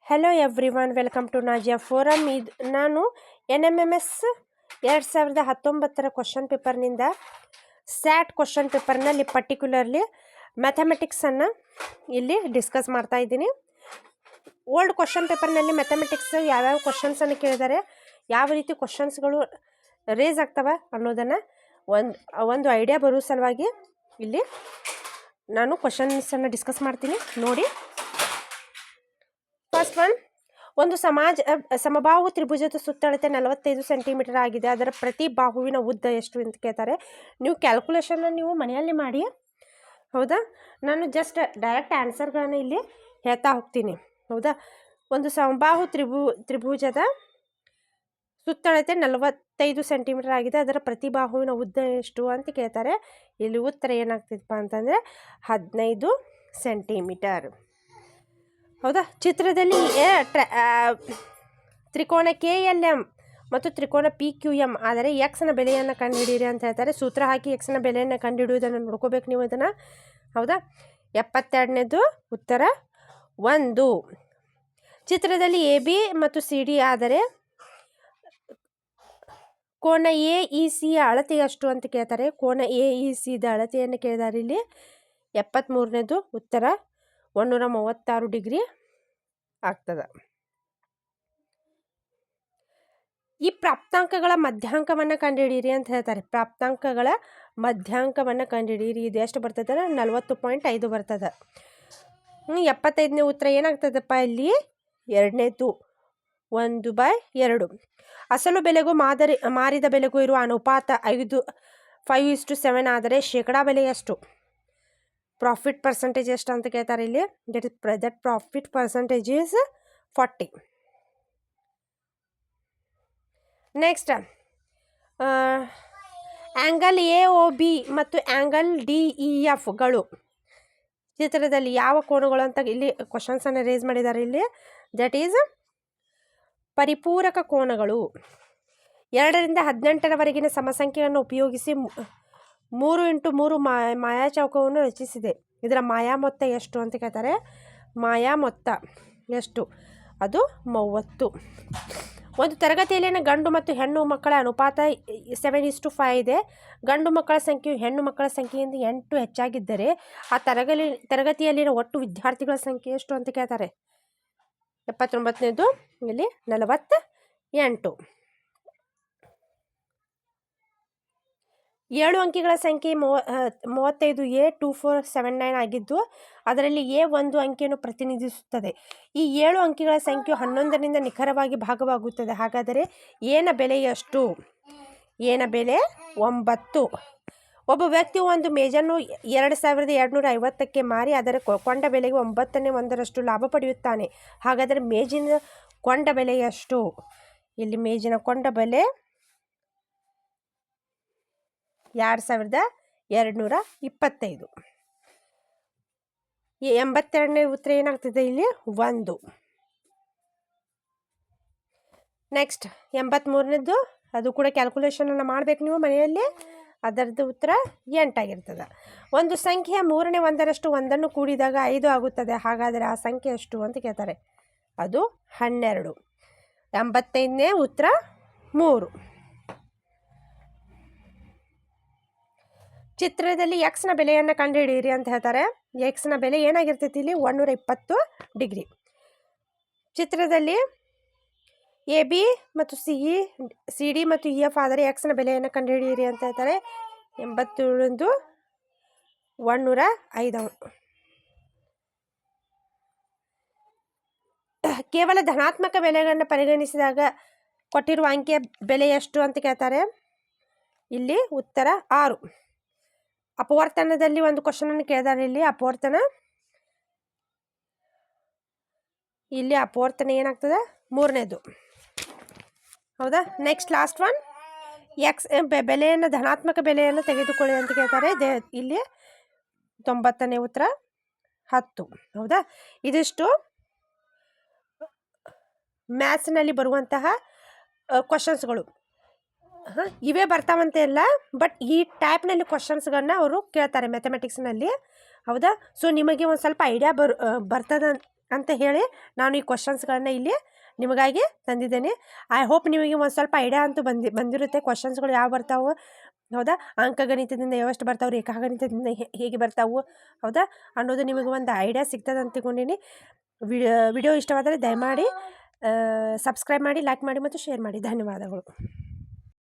Hello everyone, welcome to Nazia forum. ನಾನು NMMS 2019 question ಪೇಪರ್ನಿಂದ SAT question ಪೇಪರ್ನಲ್ಲಿ ಪರ್ಟಿಕ್ಯುಲರ್ಲಿ ಮ್ಯಾಥಮೆಟಿಕ್ಸನ್ನು ಇಲ್ಲಿ ಡಿಸ್ಕಸ್ ಮಾಡ್ತಾ ಇದ್ದೀನಿ. ಓಲ್ಡ್ ಕ್ವಶನ್ ಪೇಪರ್ನಲ್ಲಿ ಮ್ಯಾಥಮೆಟಿಕ್ಸ್ ಯಾವ್ಯಾವ ಕ್ವಶನ್ಸನ್ನು ಕೇಳಿದ್ದಾರೆ, ಯಾವ ರೀತಿ ಕ್ವಶನ್ಸ್ಗಳು ರೇಸ್ ಆಗ್ತವೆ ಅನ್ನೋದನ್ನು ಒಂದು ಐಡಿಯಾ ಬರೋ ಸಲುವಾಗಿ ಇಲ್ಲಿ ನಾನು ಕ್ವಶನ್ಸನ್ನು ಡಿಸ್ಕಸ್ ಮಾಡ್ತೀನಿ. ನೋಡಿ, ಫಸ್ಟ್ ಒಂದು ಸಮಬಾಹು ತ್ರಿಭುಜದ ಸುತ್ತಳತೆ 45 ಸೆಂಟಿಮೀಟರ್ ಆಗಿದೆ. ಅದರ ಪ್ರತಿ ಬಾಹುವಿನ ಉದ್ದ ಎಷ್ಟು ಅಂತ ಕೇಳ್ತಾರೆ. ನೀವು ಕ್ಯಾಲ್ಕುಲೇಷನ್ನ ನೀವು ಮನೆಯಲ್ಲಿ ಮಾಡಿ, ಹೌದಾ. ನಾನು ಜಸ್ಟ್ ಡೈರೆಕ್ಟ್ ಆನ್ಸರ್ಗಳನ್ನು ಇಲ್ಲಿ ಹೇಳ್ತಾ ಹೋಗ್ತೀನಿ, ಹೌದಾ. ಒಂದು ಸಮಬಾಹು ತ್ರಿಭುಜದ ಸುತ್ತಳತೆ 45 ಸೆಂಟಿಮೀಟರ್ ಆಗಿದೆ. ಅದರ ಪ್ರತಿ ಬಾಹುವಿನ ಉದ್ದ ಎಷ್ಟು ಅಂತ ಕೇಳ್ತಾರೆ. ಇಲ್ಲಿ ಉತ್ತರ ಏನಾಗ್ತಿದೆಪ್ಪ ಅಂತಂದರೆ 15 ಸೆಂಟಿಮೀಟರ್, ಹೌದಾ. ಚಿತ್ರದಲ್ಲಿ ತ್ರಿಕೋನ KLM ಮತ್ತು ತ್ರಿಕೋನ PQM ಆದರೆ ಎಕ್ಸ್ನ ಬೆಲೆಯನ್ನು ಕಂಡುಹಿಡಿಯಿರಿ ಅಂತ ಹೇಳ್ತಾರೆ. ಸೂತ್ರ ಹಾಕಿ ಎಕ್ಸ್ನ ಬೆಲೆಯನ್ನು ಕಂಡುಹಿಡಿಯುವುದನ್ನು ನೋಡ್ಕೋಬೇಕು ನೀವು ಇದನ್ನು, ಹೌದಾ. 72ನೇದು ಉತ್ತರ 1. ಚಿತ್ರದಲ್ಲಿ AB ಮತ್ತು CD ಆದರೆ ಕೋನ AEC ಅಳತೆ ಎಷ್ಟು ಅಂತ ಕೇಳ್ತಾರೆ. ಕೋನ AEC ಅಳತೆಯನ್ನು ಕೇಳಿದ್ದಾರೆ. ಇಲ್ಲಿ 73ನೇದು ಉತ್ತರ 136 ಡಿಗ್ರಿ ಆಗ್ತದೆ. ಈ ಪ್ರಾಪ್ತಾಂಕಗಳ ಮಧ್ಯಾಂಕವನ್ನು ಕಂಡುಹಿಡಿಯಿರಿ ಅಂತ ಹೇಳ್ತಾರೆ. ಪ್ರಾಪ್ತಾಂಕಗಳ ಮಧ್ಯಾಂಕವನ್ನು ಕಂಡುಹಿಡಿಯಿರಿ. ಇದು ಎಷ್ಟು ಬರ್ತದೆ? 40.5 ಬರ್ತದೆ. 75ನೇ ಉತ್ತರ ಏನಾಗ್ತದಪ್ಪ? ಇಲ್ಲಿ 2ನೇದು 1/2. ಅಸಲು ಬೆಲೆಗೂ ಮಾರಿದ ಬೆಲೆಗೂ ಇರುವ ಅನುಪಾತ 5:7 ಆದರೆ ಶೇಕಡಾ ಬೆಲೆ ಎಷ್ಟು? ಪ್ರಾಫಿಟ್ ಪರ್ಸೆಂಟೇಜ್ ಎಷ್ಟು ಅಂತ ಕೇಳ್ತಾರೆ. ಇಲ್ಲಿ that profit percentage is 40. Next, angle AOB ಮತ್ತು ಆ್ಯಂಗಲ್ DEFಗಳು ಚಿತ್ರದಲ್ಲಿ ಯಾವ ಕೋನಗಳು ಅಂತ ಇಲ್ಲಿ ಕ್ವಶನ್ಸನ್ನು ರೇಸ್ ಮಾಡಿದ್ದಾರೆ. ಇಲ್ಲಿ ದಟ್ ಈಸ್ ಪರಿಪೂರಕ ಕೋನಗಳು. 2 ರಿಂದ 18ರವರೆಗಿನ ಸಮಸಂಖ್ಯೆಯನ್ನು ಉಪಯೋಗಿಸಿ 3x3 ಮಾಯಾಚೌಕವನ್ನು ರಚಿಸಿದೆ. ಇದರ ಮಾಯಾ ಮೊತ್ತ ಎಷ್ಟು ಅಂತ ಕೇಳ್ತಾರೆ. ಮಾಯಾ ಮೊತ್ತ ಎಷ್ಟು? ಅದು 30. ಒಂದು ತರಗತಿಯಲ್ಲಿನ ಗಂಡು ಮತ್ತು ಹೆಣ್ಣು ಮಕ್ಕಳ ಅನುಪಾತ 7:5 ಇದೆ. ಗಂಡು ಮಕ್ಕಳ ಸಂಖ್ಯೆಯು ಹೆಣ್ಣು ಮಕ್ಕಳ ಸಂಖ್ಯೆಯಿಂದ 8 ಹೆಚ್ಚಾಗಿದ್ದರೆ ಆ ತರಗತಿಯಲ್ಲಿನ ಒಟ್ಟು ವಿದ್ಯಾರ್ಥಿಗಳ ಸಂಖ್ಯೆ ಎಷ್ಟು ಅಂತ ಕೇಳ್ತಾರೆ. 79ನೇದು ಇಲ್ಲಿ 48. 7 ಅಂಕಿಗಳ ಸಂಖ್ಯೆ 35A2479 ಆಗಿದ್ದು ಅದರಲ್ಲಿ A 1 ಅಂಕಿಯನ್ನು ಪ್ರತಿನಿಧಿಸುತ್ತದೆ. ಈ 7 ಅಂಕಿಗಳ ಸಂಖ್ಯೆಯು 11ರಿಂದ ನಿಖರವಾಗಿ ಭಾಗವಾಗುತ್ತದೆ. ಹಾಗಾದರೆ ಏನ ಬೆಲೆ ಎಷ್ಟು? ಏನ ಬೆಲೆ 9. ಒಬ್ಬ ವ್ಯಕ್ತಿಯು ಒಂದು ಮೇಜನ್ನು 2250ಕ್ಕೆ ಮಾರಿ ಅದರ ಕೊಂಡ ಬೆಲೆಗೆ 9/1 ಲಾಭ ಪಡೆಯುತ್ತಾನೆ. ಹಾಗಾದರೆ ಮೇಜಿನ ಕೊಂಡ ಬೆಲೆ ಎಷ್ಟು? ಇಲ್ಲಿ ಮೇಜಿನ ಕೊಂಡ ಬೆಲೆ 2225. 82ನೇ ಉತ್ತರ ಏನಾಗ್ತದೆ? ಇಲ್ಲಿ 1. ನೆಕ್ಸ್ಟ್ 83ನೇದು ಅದು ಕೂಡ ಕ್ಯಾಲ್ಕುಲೇಷನನ್ನು ಮಾಡಬೇಕು ನೀವು ಮನೆಯಲ್ಲಿ. ಅದರದ್ದು ಉತ್ತರ 8 ಆಗಿರ್ತದೆ. ಒಂದು ಸಂಖ್ಯೆಯ 3ನೇ 1ರಷ್ಟು ಒಂದನ್ನು ಕೂಡಿದಾಗ 5 ಆಗುತ್ತದೆ. ಹಾಗಾದರೆ ಆ ಸಂಖ್ಯೆ ಎಷ್ಟು ಅಂತ ಕೇಳ್ತಾರೆ. ಅದು 12. 85ನೇ ಉತ್ತರ 3. ಚಿತ್ರದಲ್ಲಿ ಎಕ್ಸ್ನ ಬೆಲೆಯನ್ನು ಕಂಡುಹಿಡಿಯಿರಿ ಅಂತ ಹೇಳ್ತಾರೆ. ಎಕ್ಸ್ನ ಬೆಲೆ ಏನಾಗಿರ್ತೈತಿ? ಇಲ್ಲಿ 120 ಡಿಗ್ರಿ. ಚಿತ್ರದಲ್ಲಿ AB ಮತ್ತು CD ಮತ್ತು EF ಆದರೆ ಎಕ್ಸ್ನ ಬೆಲೆಯನ್ನು ಕಂಡುಹಿಡಿಯಿರಿ ಅಂತ ಹೇಳ್ತಾರೆ. 87 105. ಕೇವಲ ಧನಾತ್ಮಕ ಬೆಲೆಗಳನ್ನು ಪರಿಗಣಿಸಿದಾಗ ಕೊಟ್ಟಿರುವ ಅಂಕಿಯ ಬೆಲೆ ಎಷ್ಟು ಅಂತ ಕೇಳ್ತಾರೆ. ಇಲ್ಲಿ ಉತ್ತರ 6. ಅಪವರ್ತನದಲ್ಲಿ ಒಂದು ಕ್ವಶನನ್ನು ಕೇಳಿದ್ದಾರೆ. ಇಲ್ಲಿ ಅಪವರ್ತನ ಏನಾಗ್ತದೆ? 3ನೇದು, ಹೌದಾ. ನೆಕ್ಸ್ಟ್ ಲಾಸ್ಟ್ ಒನ್, ಎಕ್ಸ್ ಬೆಲೆಯನ್ನು ಧನಾತ್ಮಕ ಬೆಲೆಯನ್ನು ತೆಗೆದುಕೊಳ್ಳಿ ಅಂತ ಕೇಳ್ತಾರೆ. ಇಲ್ಲಿ 90ನೇ ಉತ್ತರ 10, ಹೌದಾ. ಇದಿಷ್ಟು ಮ್ಯಾಥ್ಸ್ನಲ್ಲಿ ಬರುವಂತಹ ಕ್ವಶನ್ಸ್ಗಳು. ಇವೇ ಬರ್ತಾವಂತೆ ಇಲ್ಲ, ಬಟ್ ಈ ಟೈಪ್ನಲ್ಲಿ ಕ್ವಶನ್ಸ್ಗಳನ್ನ ಅವರು ಕೇಳ್ತಾರೆ ಮ್ಯಾಥಮೆಟಿಕ್ಸ್ನಲ್ಲಿ, ಹೌದಾ. ಸೊ ನಿಮಗೆ ಒಂದು ಸ್ವಲ್ಪ ಐಡಿಯಾ ಬರ್ತದ ಅಂತ ಹೇಳಿ ನಾನು ಈ ಕ್ವಶನ್ಸ್ಗಳನ್ನ ಇಲ್ಲಿ ನಿಮಗಾಗಿ ತಂದಿದ್ದೇನೆ. ಐ ಹೋಪ್ ನಿಮಗೆ ಒಂದು ಸ್ವಲ್ಪ ಐಡಿಯಾ ಅಂತೂ ಬಂದಿರುತ್ತೆ ಕ್ವಶನ್ಸ್ಗಳು ಯಾವ ಬರ್ತಾವೆ, ಹೌದಾ, ಅಂಕಗಣಿತದಿಂದ ಯಾವಷ್ಟು ಬರ್ತಾವೆ, ರೇಖಾಗಣಿತದಿಂದ ಹೇಗೆ ಬರ್ತಾವೆ, ಹೌದಾ ಅನ್ನೋದು ನಿಮಗೆ ಒಂದು ಐಡಿಯಾ ಸಿಗ್ತದೆ ಅಂತ ತಿಳ್ಕೊಂಡಿನಿ. ವಿಡಿಯೋ ಇಷ್ಟವಾದರೆ ದಯಮಾಡಿ ಸಬ್ಸ್ಕ್ರೈಬ್ ಮಾಡಿ, ಲೈಕ್ ಮಾಡಿ ಮತ್ತು ಶೇರ್ ಮಾಡಿ. ಧನ್ಯವಾದಗಳು.